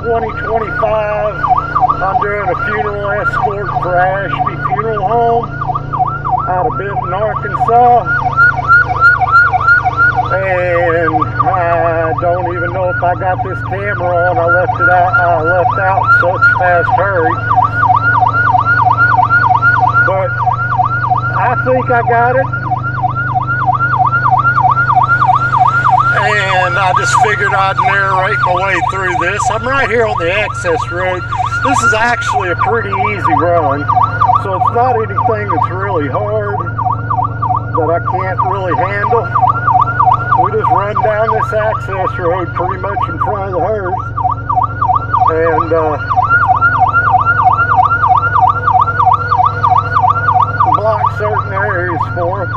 2025. I'm doing a funeral escort for Ashby Funeral Home out of Benton, Arkansas. And I don't even know if I got this camera on. I left out in such fast hurry. But I think I got it. And I just figured I'd narrate my way through this. I'm right here on the access road. This is actually a pretty easy run, so it's not anything that's really hard that I can't really handle. We just run down this access road pretty much in front of the hearse, and block certain areas for them.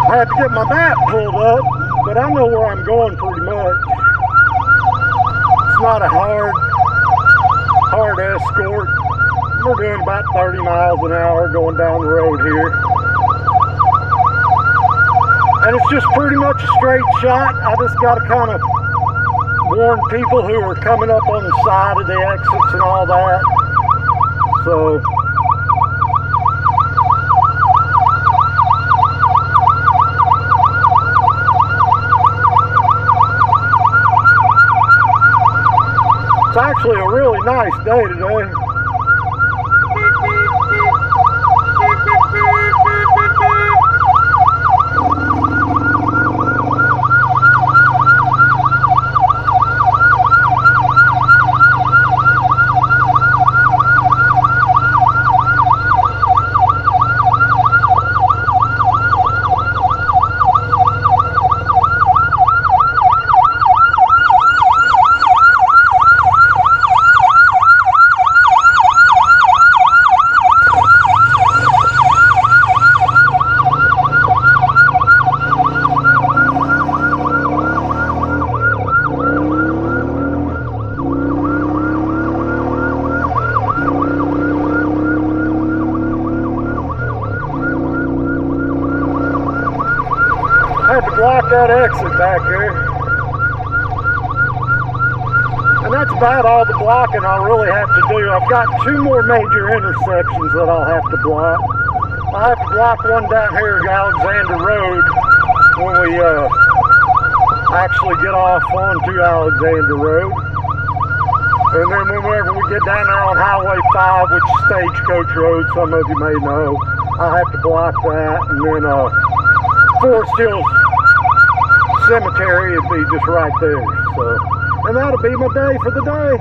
I had to get my map pulled up, but I know where I'm going pretty much. It's not a hard escort. We're doing about 30 miles an hour going down the road here. And it's just pretty much a straight shot. I just got to kind of warn people who are coming up on the side of the exits and all that. So it's actually a really nice day today. I had to block that exit back there. And that's about all the blocking I'll really have to do. I've got two more major intersections that I'll have to block. I have to block one down here at Alexander Road when we actually get off onto Alexander Road. And then whenever we get down there on Highway 5, which is Stagecoach Road, some of you may know, I have to block that. And then Forest Hills Cemetery would be just right there. So, and that'll be my day for the day.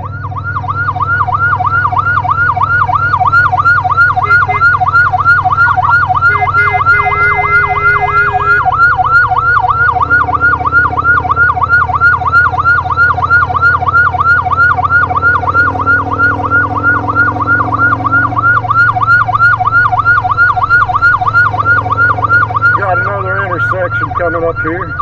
Got another intersection coming up here.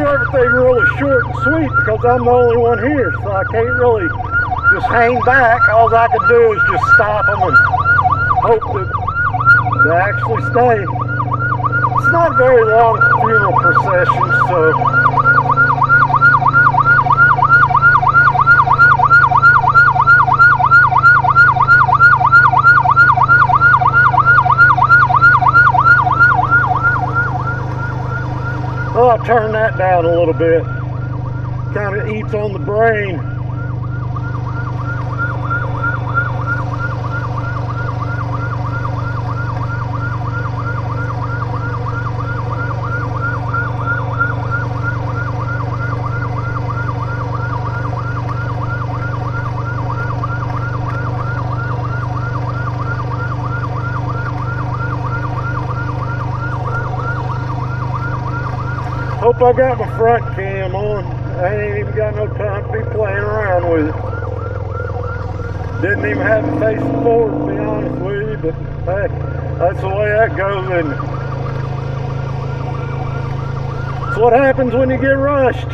Everything really short and sweet because I'm the only one here, so I can't really just hang back. All I can do is just stop them and hope that they actually stay. It's not a very long funeral procession, so I'll turn that down a little bit. Kind of eats on the brain. Hope I got my front cam on. I ain't even got no time to be playing around with it. Didn't even have it facing forward, to be honest with you, but hey, that's the way that goes, isn't it? It's what happens when you get rushed.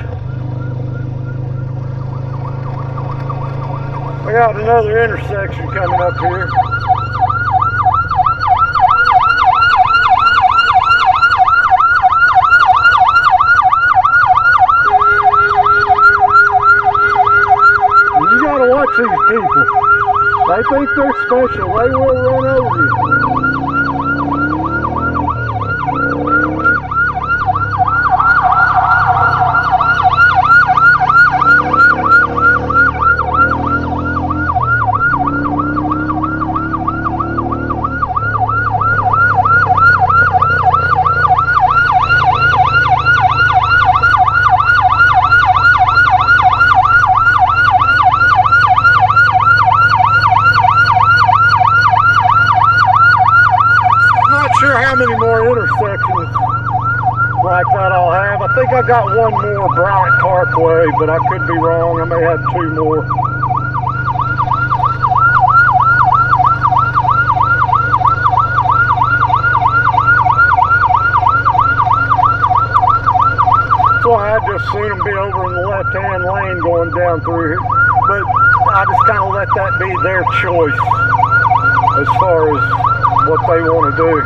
I got another intersection coming up here. You gotta watch these people. They think they're special. They will run over you. How many more intersections like that I'll have. I think I got one more Bryant Parkway, but I could be wrong. I may have two more. So I'd just soon be over in the left-hand lane going down through here. But I just kind of let that be their choice as far as what they want to do.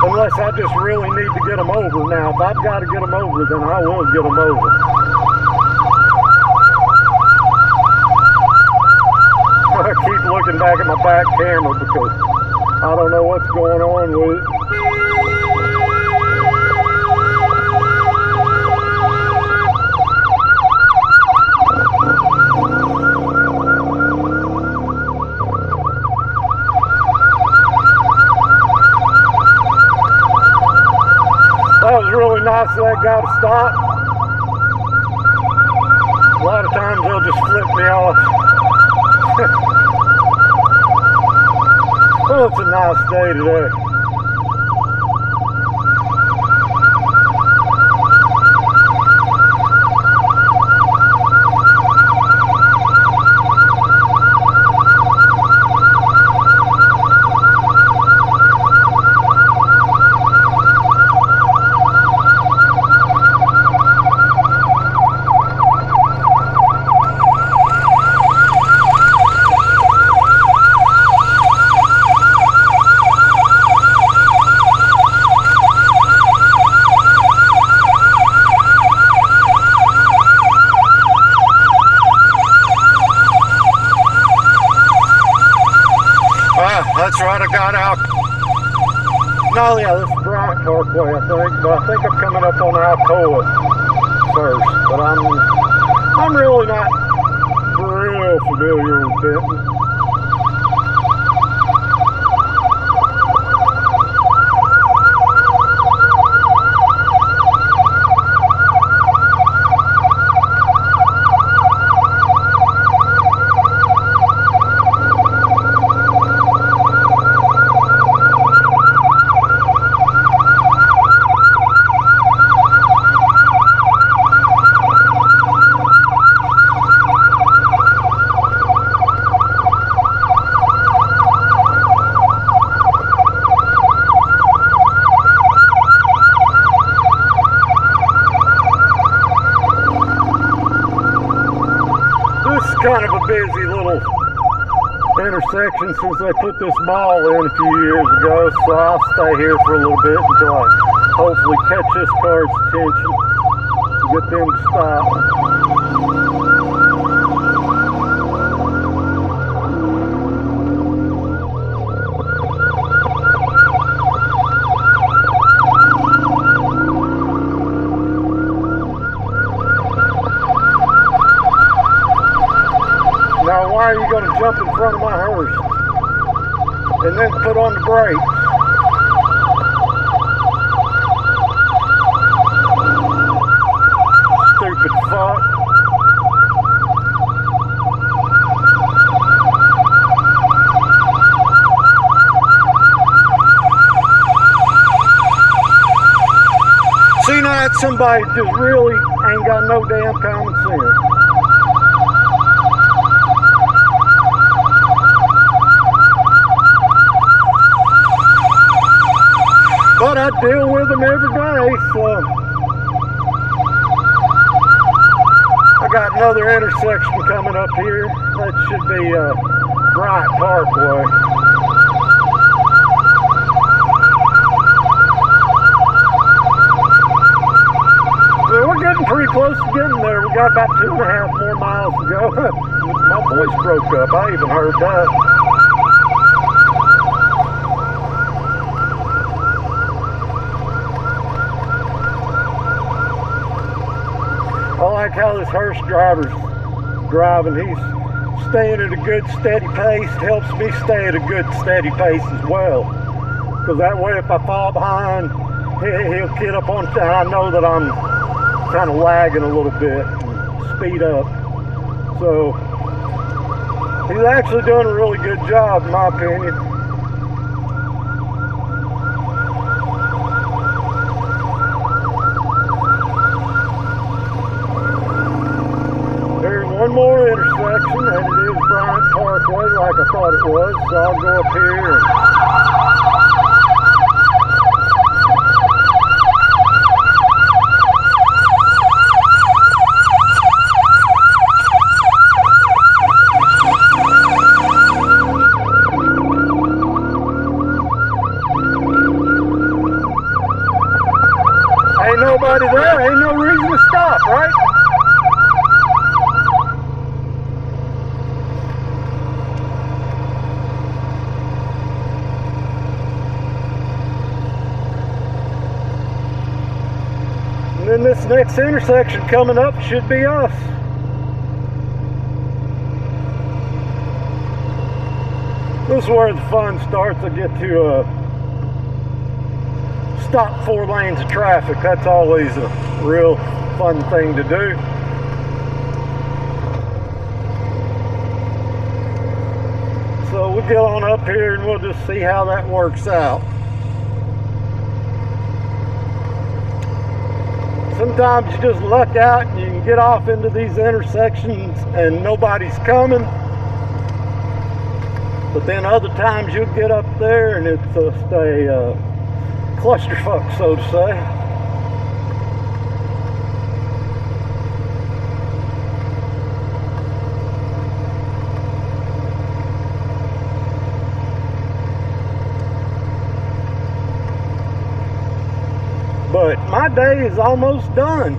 Unless I just really need to get them over. Now, if I've got to get them over, then I will get them over. I keep looking back at my back camera because I don't know what's going on with it. That was really nice of that guy to stop. A lot of times they'll just flip me off. Well, it's a nice day today. That's right, I got out. No, yeah, this is Bryant Parkway, I think, but I think I'm coming up on Alcoa first. But I'm really not real familiar with Benton. Kind of a busy little intersection since they put this mall in a few years ago, so I'll stay here for a little bit until I hopefully catch this car's attention and get them to stop. Now, why are you going to jump in front of my hearse and then put on the brakes? Stupid fuck. See, now that's somebody just really ain't got no damn common sense. But I deal with them every day, so I got another intersection coming up here. That should be Bryant Parkway. Well, we're getting pretty close to getting there. We got about 2.5 more miles to go. My voice broke up. I even heard that. I like how this hearse driver's driving. He's staying at a good steady pace. Helps me stay at a good steady pace as well. Because that way if I fall behind, he'll get up on time. I know that I'm kind of lagging a little bit and speed up. So he's actually doing a really good job in my opinion. One more intersection, and it is Bryant Parkway like I thought it was, so I'll go up here and ain't nobody there, ain't no reason to stop, right? And then this next intersection coming up should be us. This is where the fun starts. I get to stop 4 lanes of traffic. That's always a real fun thing to do. So we'll get on up here and we'll just see how that works out. Sometimes you just luck out and you can get off into these intersections and nobody's coming. But then other times you'll get up there and it's just a clusterfuck, so to say. But my day is almost done.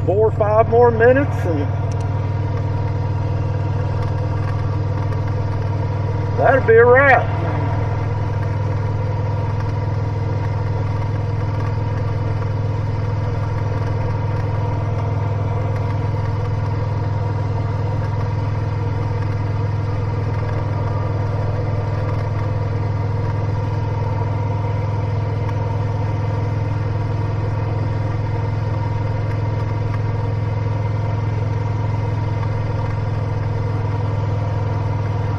4 or 5 more minutes and that'll be a wrap.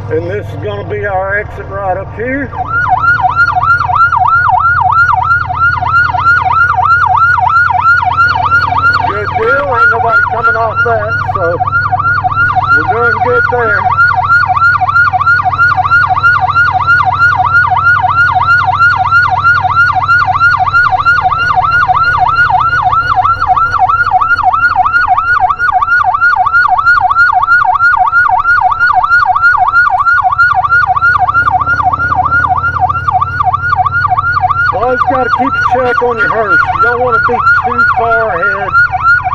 And this is going to be our exit right up here. Good deal, ain't nobody coming off that, so we're doing good there. Always got to keep a check on your hearse. You don't want to be too far ahead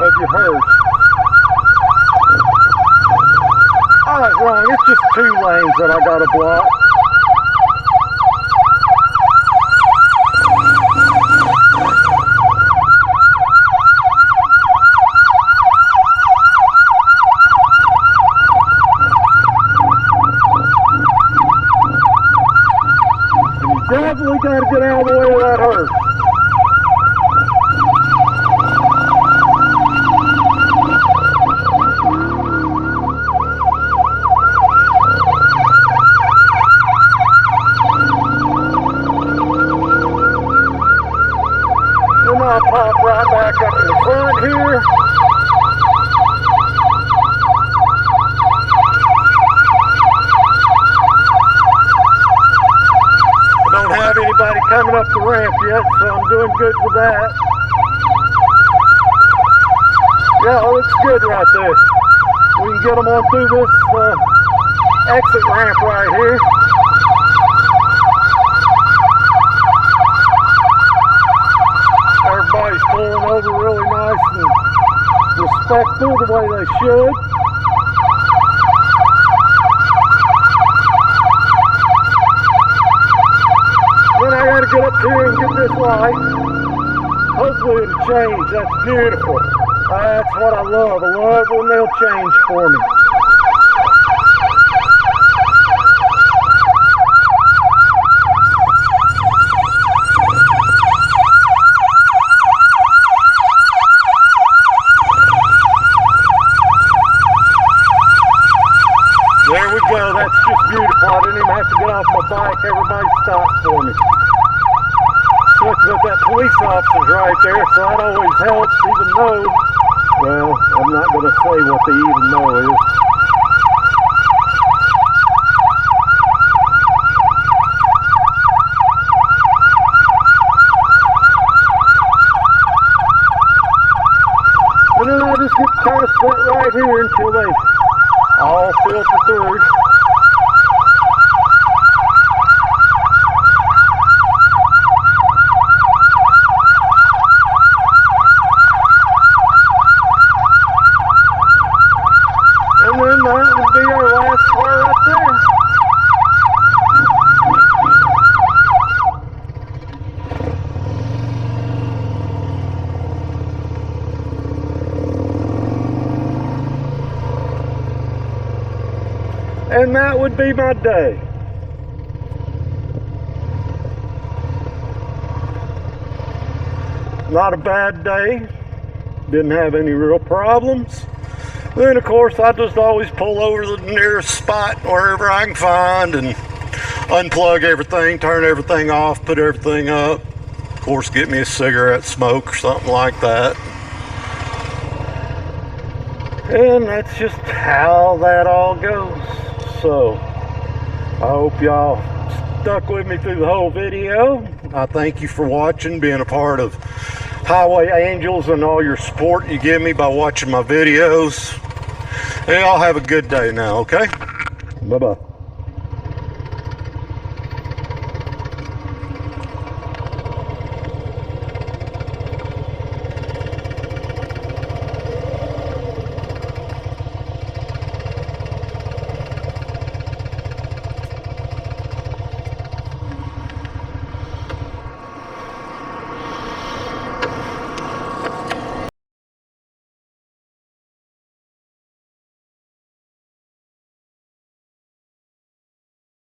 of your hearse. I was wrong. It's just 2 lanes that I got to block. Definitely got to get out of the way of that hearse. And I I'll pop right back up in the front here. I don't have anybody coming up the ramp yet, so I'm doing good with that. Yeah, it looks good right there. We can get them on through this exit ramp right here. Everybody's pulling over really nice and respectful the way they should. Then I gotta get up here and get this light. Hopefully it'll change. That's beautiful. That's what I love. I love when they'll change for me. There we go. That's just beautiful. I didn't even have to get off my bike. Everybody stopped for me. Looking at that police officer's right there, so that always helps, even though, well, I'm not going to say what the even though is. And then I just get kind of set right here until they all filter through. And then that would be our last car right there. And that would be my day. Not a bad day. Didn't have any real problems. Then of course I just always pull over to the nearest spot wherever I can find and unplug everything, turn everything off, put everything up. Of course get me a cigarette smoke or something like that. And that's just how that all goes. So I hope y'all stuck with me through the whole video. I thank you for watching, being a part of Highway Angels, and all your support you give me by watching my videos. And y'all have a good day now, okay? Bye-bye.